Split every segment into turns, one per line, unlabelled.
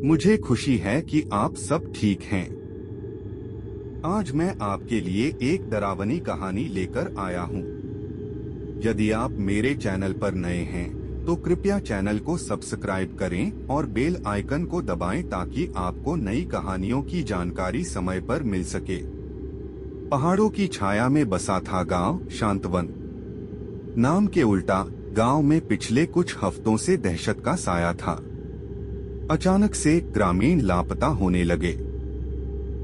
मुझे खुशी है कि आप सब ठीक हैं। आज मैं आपके लिए एक डरावनी कहानी लेकर आया हूँ। यदि आप मेरे चैनल पर नए हैं तो कृपया चैनल को सब्सक्राइब करें और बेल आइकन को दबाएं ताकि आपको नई कहानियों की जानकारी समय पर मिल सके। पहाड़ों की छाया में बसा था गांव शांतवन। नाम के उल्टा गांव में पिछले कुछ हफ्तों से दहशत का साया था। अचानक से ग्रामीण लापता होने लगे।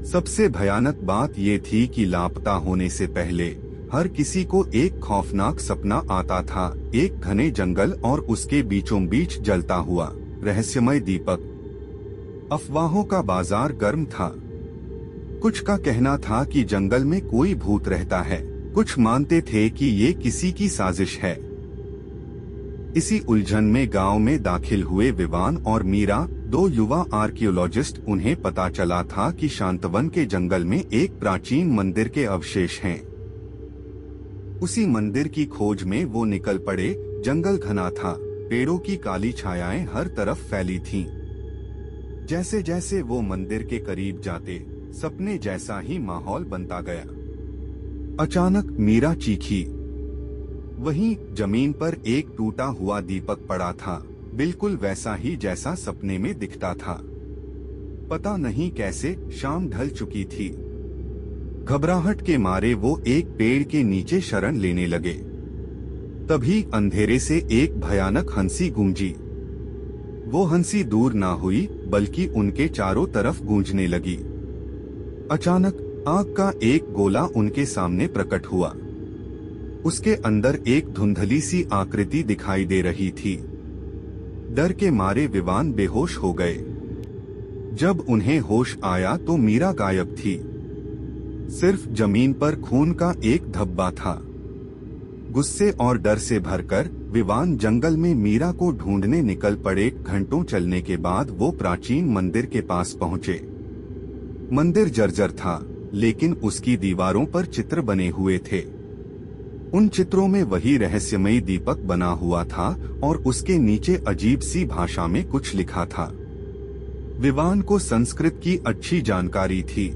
सबसे भयानक बात ये थी कि लापता होने से पहले हर किसी को एक खौफनाक सपना आता था, एक घने जंगल और उसके बीचों बीच जलता हुआ रहस्यमय दीपक। अफवाहों का बाजार गर्म था। कुछ का कहना था कि जंगल में कोई भूत रहता है, कुछ मानते थे कि ये किसी की साजिश है। इसी उलझन में गांव में दाखिल हुए विवान और मीरा, दो युवा आर्कियोलॉजिस्ट। उन्हें पता चला था कि शांतवन के जंगल में एक प्राचीन मंदिर के अवशेष हैं। उसी मंदिर की खोज में वो निकल पड़े। जंगल घना था, पेड़ों की काली छायाएं हर तरफ फैली थीं। जैसे जैसे वो मंदिर के करीब जाते, सपने जैसा ही माहौल बनता गया। अचानक मीरा चीखी। वहीं जमीन पर एक टूटा हुआ दीपक पड़ा था, बिल्कुल वैसा ही जैसा सपने में दिखता था। पता नहीं कैसे शाम ढल चुकी थी। घबराहट के मारे वो एक पेड़ के नीचे शरण लेने लगे। तभी अंधेरे से एक भयानक हंसी गूंजी। वो हंसी दूर ना हुई बल्कि उनके चारों तरफ गूंजने लगी। अचानक आग का एक गोला उनके सामने प्रकट हुआ। उसके अंदर एक धुंधली सी आकृति दिखाई दे रही थी। डर के मारे विवान बेहोश हो गए। जब उन्हें होश आया तो मीरा गायब थी। सिर्फ जमीन पर खून का एक धब्बा था। गुस्से और डर से भरकर विवान जंगल में मीरा को ढूंढने निकल पड़े। घंटों चलने के बाद वो प्राचीन मंदिर के पास पहुंचे। मंदिर जर्जर था, लेकिन उसकी दीवारों पर चित्र बने हुए थे। उन चित्रों में वही रहस्यमयी दीपक बना हुआ था और उसके नीचे अजीब सी भाषा में कुछ लिखा था। विवान को संस्कृत की अच्छी जानकारी थी।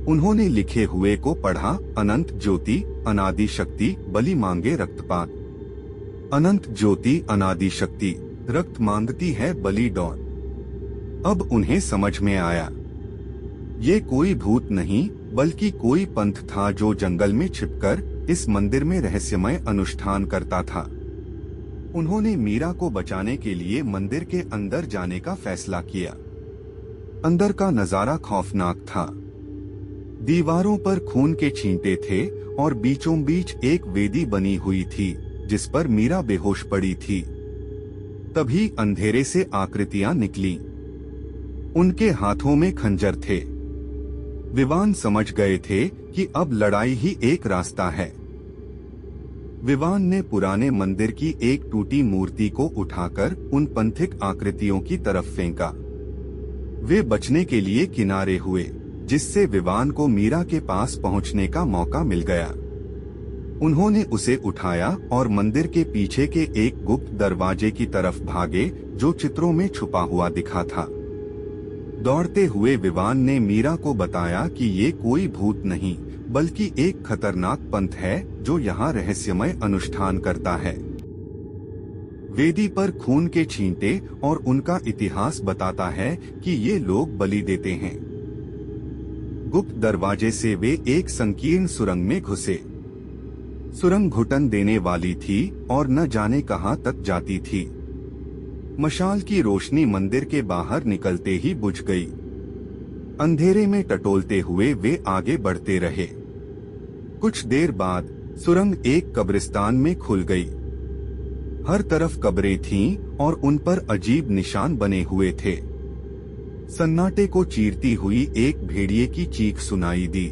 उन्होंने लिखे हुए को पढ़ा। अनंत ज्योति अनादि शक्ति, बलि मांगे रक्तपात। अनंत ज्योति अनादि शक्ति, रक्त मांगती है बलि डॉन। अब उन्हें समझ में आया, ये कोई भूत नहीं बल्कि कोई पंथ था जो जंगल में छिपकर इस मंदिर में रहस्यमय अनुष्ठान करता था। उन्होंने मीरा को बचाने के लिए मंदिर के अंदर जाने का फैसला किया। अंदर का नजारा खौफनाक था। दीवारों पर खून के छींटे थे और बीचों बीच एक वेदी बनी हुई थी जिस पर मीरा बेहोश पड़ी थी। तभी अंधेरे से आकृतियां निकली। उनके हाथों में खंजर थे। विवान समझ गए थे कि अब लड़ाई ही एक रास्ता है। विवान ने पुराने मंदिर की एक टूटी मूर्ति को उठाकर उन पंथिक आकृतियों की तरफ फेंका। वे बचने के लिए किनारे हुए, जिससे विवान को मीरा के पास पहुंचने का मौका मिल गया। उन्होंने उसे उठाया और मंदिर के पीछे के एक गुप्त दरवाजे की तरफ भागे जो चित्रों में छुपा हुआ दिखा था। दौड़ते हुए विवान ने मीरा को बताया कि ये कोई भूत नहीं बल्कि एक खतरनाक पंथ है जो यहाँ रहस्यमय अनुष्ठान करता है। वेदी पर खून के छींटे और उनका इतिहास बताता है कि ये लोग बलि देते हैं। गुप्त दरवाजे से वे एक संकीर्ण सुरंग में घुसे। सुरंग घुटन देने वाली थी और न जाने कहां तक जाती थी। मशाल की रोशनी मंदिर के बाहर निकलते ही बुझ गई। अंधेरे में टटोलते हुए वे आगे बढ़ते रहे। कुछ देर बाद सुरंग एक कब्रिस्तान में खुल गई। हर तरफ कब्रें थीं और उन पर अजीब निशान बने हुए थे। सन्नाटे को चीरती हुई एक भेड़िए की चीख सुनाई दी।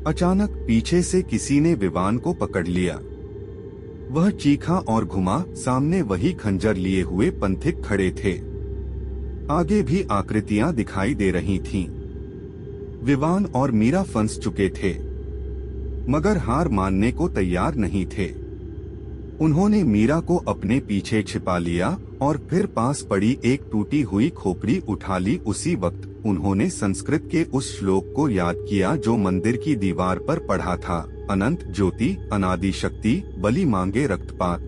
अचानक पीछे से किसी ने विवान को पकड़ लिया। वह चीखा और घुमा। सामने वही खंजर लिए हुए पंथिक खड़े थे। आगे भी आकृतियां दिखाई दे रही थीं। विवान और मीरा फंस चुके थे, मगर हार मानने को तैयार नहीं थे। उन्होंने मीरा को अपने पीछे छिपा लिया और फिर पास पड़ी एक टूटी हुई खोपड़ी उठा ली। उसी वक्त उन्होंने संस्कृत के उस श्लोक को याद किया जो मंदिर की दीवार पर पढ़ा था, अनंत ज्योति अनादि शक्ति बलि मांगे रक्तपात।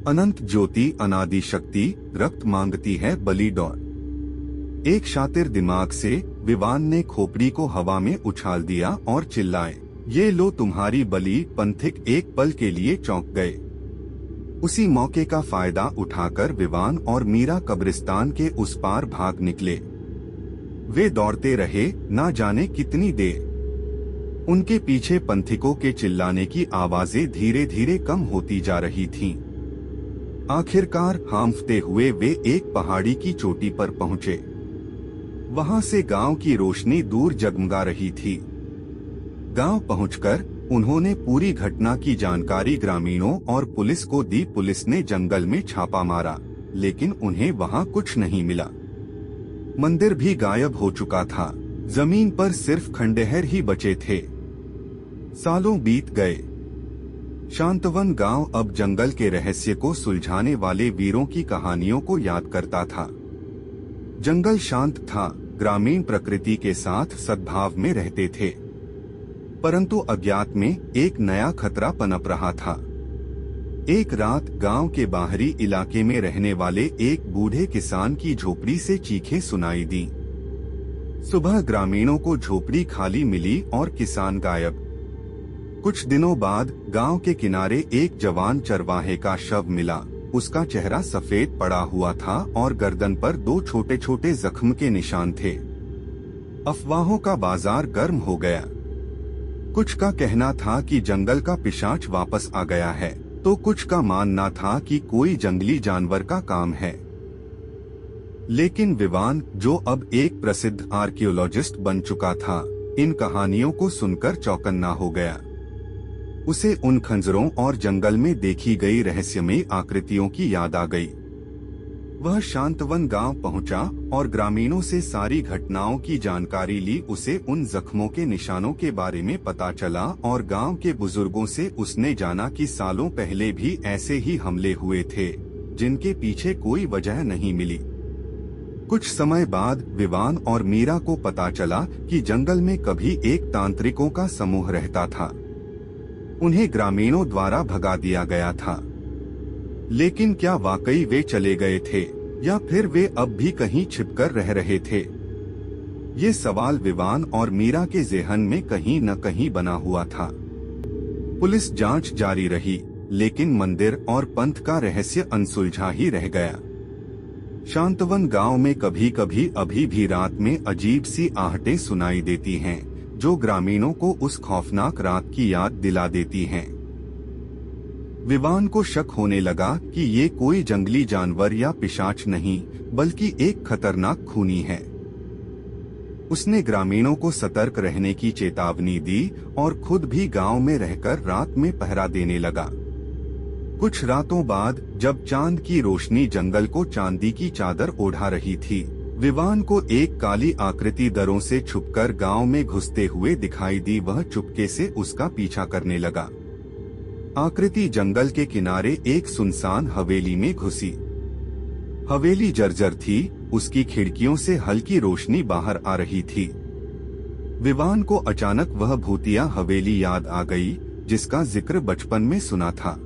अनंत ज्योति अनादि शक्ति रक्त मांगती है बलि डॉट। एक शातिर दिमाग से विवान ने खोपड़ी को हवा में उछाल दिया और चिल्लाए, ये लो तुम्हारी बलि। पंथिक एक पल के लिए चौंक गए। उसी मौके का फायदा उठाकर विवान और मीरा कब्रिस्तान के उस पार भाग निकले। वे दौड़ते रहे ना जाने कितनी देर। उनके पीछे पंथिकों के चिल्लाने की आवाजें धीरे धीरे कम होती जा रही थीं। आखिरकार हांफते हुए वे एक पहाड़ी की चोटी पर पहुंचे। वहां से गांव की रोशनी दूर जगमगा रही थी। गांव पहुंचकर उन्होंने पूरी घटना की जानकारी ग्रामीणों और पुलिस को दी। पुलिस ने जंगल में छापा मारा, लेकिन उन्हें वहां कुछ नहीं मिला। मंदिर भी गायब हो चुका था। जमीन पर सिर्फ खंडहर ही बचे थे। सालों बीत गए। शांतवन गांव अब जंगल के रहस्य को सुलझाने वाले वीरों की कहानियों को याद करता था। जंगल शांत था, ग्रामीण प्रकृति के साथ सद्भाव में रहते थे, परंतु अज्ञात में एक नया खतरा पनप रहा था। एक रात गांव के बाहरी इलाके में रहने वाले एक बूढ़े किसान की झोपड़ी से चीखें सुनाई दी। सुबह ग्रामीणों को झोपड़ी खाली मिली और किसान गायब। कुछ दिनों बाद गांव के किनारे एक जवान चरवाहे का शव मिला। उसका चेहरा सफेद पड़ा हुआ था और गर्दन पर 2 छोटे छोटे जख्म के निशान थे। अफवाहों का बाजार गर्म हो गया। कुछ का कहना था कि जंगल का पिशाच वापस आ गया है, तो कुछ का मानना था कि कोई जंगली जानवर का काम है। लेकिन विवान, जो अब एक प्रसिद्ध आर्कियोलॉजिस्ट बन चुका था, इन कहानियों को सुनकर चौकन्ना हो गया। उसे उन खंजरों और जंगल में देखी गई रहस्यमयी आकृतियों की याद आ गई। वह शांतवन गांव पहुंचा और ग्रामीणों से सारी घटनाओं की जानकारी ली। उसे उन जख्मों के निशानों के बारे में पता चला और गांव के बुजुर्गों से उसने जाना कि सालों पहले भी ऐसे ही हमले हुए थे, जिनके पीछे कोई वजह नहीं मिली। कुछ समय बाद विवान और मीरा को पता चला कि जंगल में कभी एक तांत्रिकों का समूह रहता था। उन्हें ग्रामीणों द्वारा भगा दिया गया था। लेकिन क्या वाकई वे चले गए थे या फिर वे अब भी कहीं छिपकर रह रहे थे? ये सवाल विवान और मीरा के ज़हन में कहीं न कहीं बना हुआ था। पुलिस जांच जारी रही, लेकिन मंदिर और पंथ का रहस्य अनसुलझा ही रह गया। शांतवन गांव में कभी कभी अभी भी रात में अजीब सी आहटें सुनाई देती हैं, जो ग्रामीणों को उस खौफनाक रात की याद दिला देती हैं। विवान को शक होने लगा कि ये कोई जंगली जानवर या पिशाच नहीं, बल्कि एक खतरनाक खूनी है। उसने ग्रामीणों को सतर्क रहने की चेतावनी दी और खुद भी गांव में रहकर रात में पहरा देने लगा। कुछ रातों बाद जब चांद की रोशनी जंगल को चांदी की चादर ओढ़ा रही थी, विवान को एक काली आकृति दरों से छुपकर गांव में घुसते हुए दिखाई दी। वह चुपके से उसका पीछा करने लगा। आकृति जंगल के किनारे एक सुनसान हवेली में घुसी। हवेली जर्जर थी, उसकी खिड़कियों से हल्की रोशनी बाहर आ रही थी। विवान को अचानक वह भूतिया हवेली याद आ गई, जिसका जिक्र बचपन में सुना था।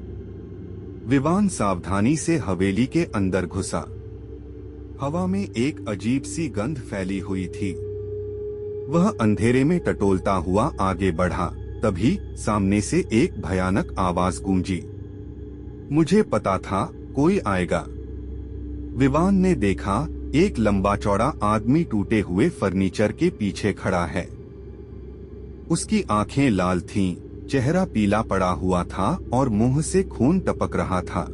विवान सावधानी से हवेली के अंदर घुसा। हवा में एक अजीब सी गंध फैली हुई थी। वह अंधेरे में टटोलता हुआ आगे बढ़ा। तभी सामने से एक भयानक आवाज गूंजी। मुझे पता था कोई आएगा। विवान ने देखा, एक लंबा चौड़ा आदमी टूटे हुए फर्नीचर के पीछे खड़ा है। उसकी आंखें लाल थीं, चेहरा पीला पड़ा हुआ था और मुंह से खून टपक रहा था।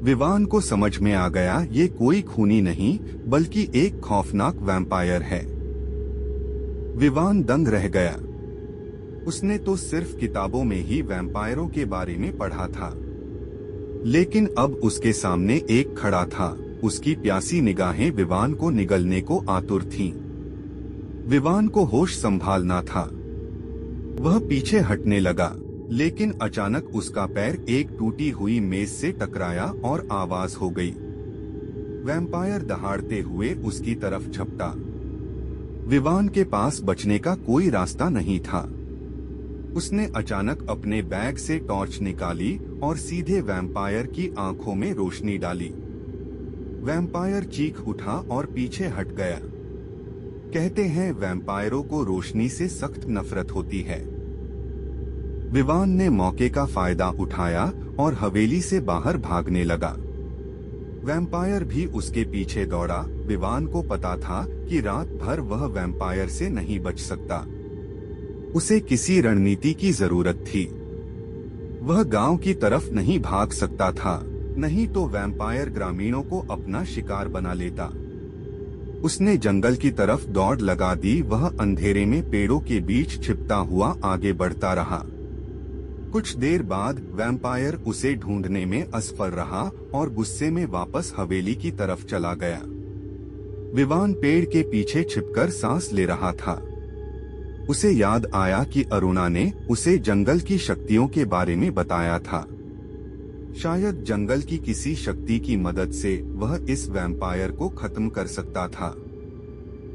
विवान को समझ में आ गया, ये कोई खूनी नहीं, बल्कि एक खौफनाक वैम्पायर है। विवान दंग रह गया। उसने तो सिर्फ किताबों में ही वैम्पायरों के बारे में पढ़ा था, लेकिन अब उसके सामने एक खड़ा था। उसकी प्यासी निगाहें विवान को निगलने को आतुर थीं। विवान को होश संभालना था। वह पीछे हटने लगा, लेकिन अचानक उसका पैर एक टूटी हुई मेज से टकराया और आवाज हो गई। वैम्पायर दहाड़ते हुए उसकी तरफ झपटा। विवान के पास बचने का कोई रास्ता नहीं था। उसने अचानक अपने बैग से टॉर्च निकाली और सीधे वैम्पायर की आंखों में रोशनी डाली। वैम्पायर चीख उठा और पीछे हट गया। कहते हैं वैम्पायरों को रोशनी से सख्त नफरत होती है। विवान ने मौके का फायदा उठाया और हवेली से बाहर भागने लगा। वैम्पायर भी उसके पीछे दौड़ा। विवान को पता था कि रात भर वह वैम्पायर से नहीं बच सकता। उसे किसी रणनीति की जरूरत थी। वह गांव की तरफ नहीं भाग सकता था, नहीं तो वैम्पायर ग्रामीणों को अपना शिकार बना लेता। उसने जंगल की तरफ दौड़ लगा दी। वह अंधेरे में पेड़ों के बीच छिपता हुआ आगे बढ़ता रहा। कुछ देर बाद वैम्पायर उसे ढूंढने में असफल रहा और गुस्से में वापस हवेली की तरफ चला गया। विवान पेड़ के पीछे छिपकर सांस ले रहा था। उसे याद आया कि अरुणा ने उसे जंगल की शक्तियों के बारे में बताया था। शायद जंगल की किसी शक्ति की मदद से वह इस वैम्पायर को खत्म कर सकता था।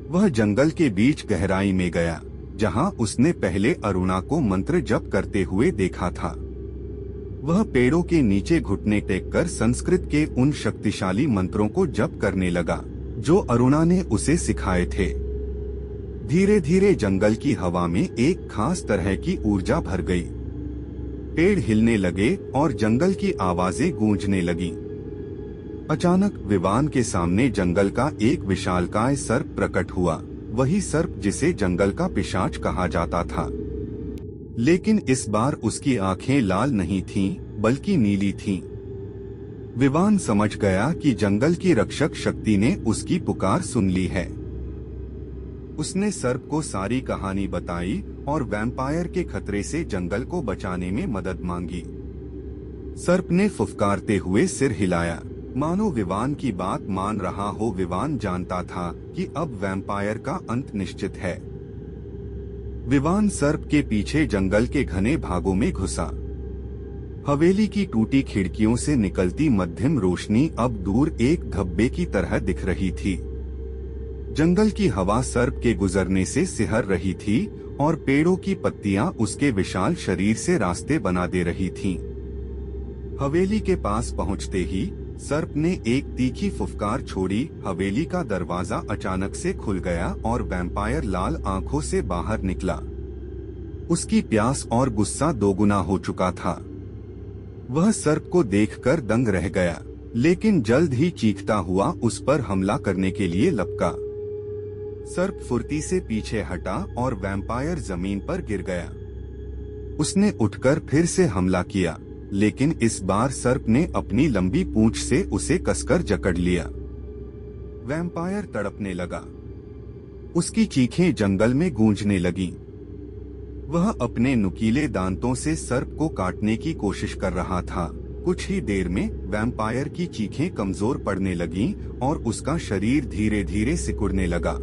वह जंगल के बीच गहराई में गया, जहां उसने पहले अरुणा को मंत्र जप करते हुए देखा था। वह पेड़ों के नीचे घुटने टेककर संस्कृत के उन शक्तिशाली मंत्रों को जप करने लगा जो अरुणा ने उसे सिखाए थे। धीरे धीरे जंगल की हवा में एक खास तरह की ऊर्जा भर गई। पेड़ हिलने लगे और जंगल की आवाजें गूंजने लगीं। अचानक विवान के सामने जंगल का एक विशालकाय सर्प प्रकट हुआ, वही सर्प जिसे जंगल का पिशाच कहा जाता था। लेकिन इस बार उसकी आंखें लाल नहीं थीं, बल्कि नीली थीं। विवान समझ गया कि जंगल की रक्षक शक्ति ने उसकी पुकार सुन ली है। उसने सर्प को सारी कहानी बताई और वैम्पायर के खतरे से जंगल को बचाने में मदद मांगी। सर्प ने फुफकारते हुए सिर हिलाया, मानो विवान की बात मान रहा हो। विवान जानता था कि अब वैम्पायर का अंत निश्चित है। विवान सर्प के पीछे जंगल के घने भागों में घुसा। हवेली की टूटी खिड़कियों से निकलती मध्यम रोशनी अब दूर एक धब्बे की तरह दिख रही थी। जंगल की हवा सर्प के गुजरने से सिहर रही थी और पेड़ों की पत्तियां उसके विशाल शरीर से रास्ते बना दे रही थीं। हवेली के पास पहुंचते ही सर्प ने एक तीखी फुफकार छोड़ी। हवेली का दरवाजा अचानक से खुल गया और वैम्पायर लाल आंखों से बाहर निकला। उसकी प्यास और गुस्सा दोगुना हो चुका था। वह सर्प को देखकर दंग रह गया, लेकिन जल्द ही चीखता हुआ उस पर हमला करने के लिए लपका। सर्प फुर्ती से पीछे हटा और वैम्पायर जमीन पर गिर गया। उसने उठकर फिर से हमला किया, लेकिन इस बार सर्प ने अपनी लंबी पूंछ से उसे कसकर जकड़ लिया। वैम्पायर तड़पने लगा। उसकी चीखें जंगल में गूंजने लगीं। वह अपने नुकीले दांतों से सर्प को काटने की कोशिश कर रहा था। कुछ ही देर में वैम्पायर की चीखें कमजोर पड़ने लगीं और उसका शरीर धीरे धीरे सिकुड़ने लगा।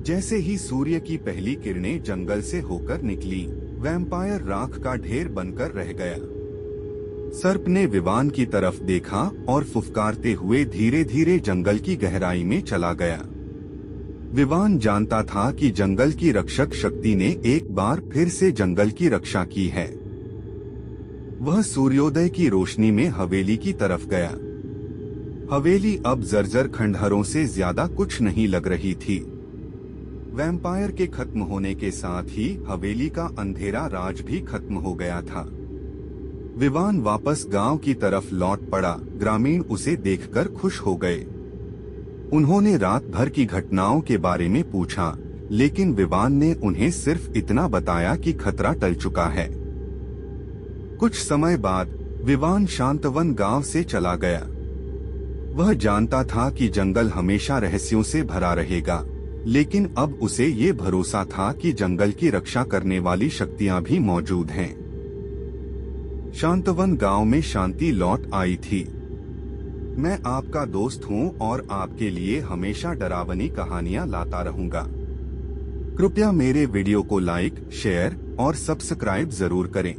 जैसे ही सूर्य की पहली किरणें जंगल से होकर निकली, वैम्पायर राख का ढेर बनकर रह गया। सर्प ने विवान की तरफ देखा और फुफकारते हुए धीरे धीरे जंगल की गहराई में चला गया। विवान जानता था कि जंगल की रक्षक शक्ति ने एक बार फिर से जंगल की रक्षा की है। वह सूर्योदय की रोशनी में हवेली की तरफ गया। हवेली अब जर्जर खंडहरों से ज्यादा कुछ नहीं लग रही थी। वैम्पायर के खत्म होने के साथ ही हवेली का अंधेरा राज भी खत्म हो गया था। विवान वापस गांव की तरफ लौट पड़ा। ग्रामीण उसे देखकर खुश हो गए। उन्होंने रात भर की घटनाओं के बारे में पूछा, लेकिन विवान ने उन्हें सिर्फ इतना बताया कि खतरा टल चुका है। कुछ समय बाद विवान शांतवन गांव से चला गया। वह जानता था कि जंगल हमेशा रहस्यों से भरा रहेगा, लेकिन अब उसे ये भरोसा था कि जंगल की रक्षा करने वाली शक्तियां भी मौजूद हैं। शांतवन गांव में शांति लौट आई थी। मैं आपका दोस्त हूं और आपके लिए हमेशा डरावनी कहानियां लाता रहूंगा। कृपया मेरे वीडियो को लाइक, शेयर और सब्सक्राइब जरूर करें।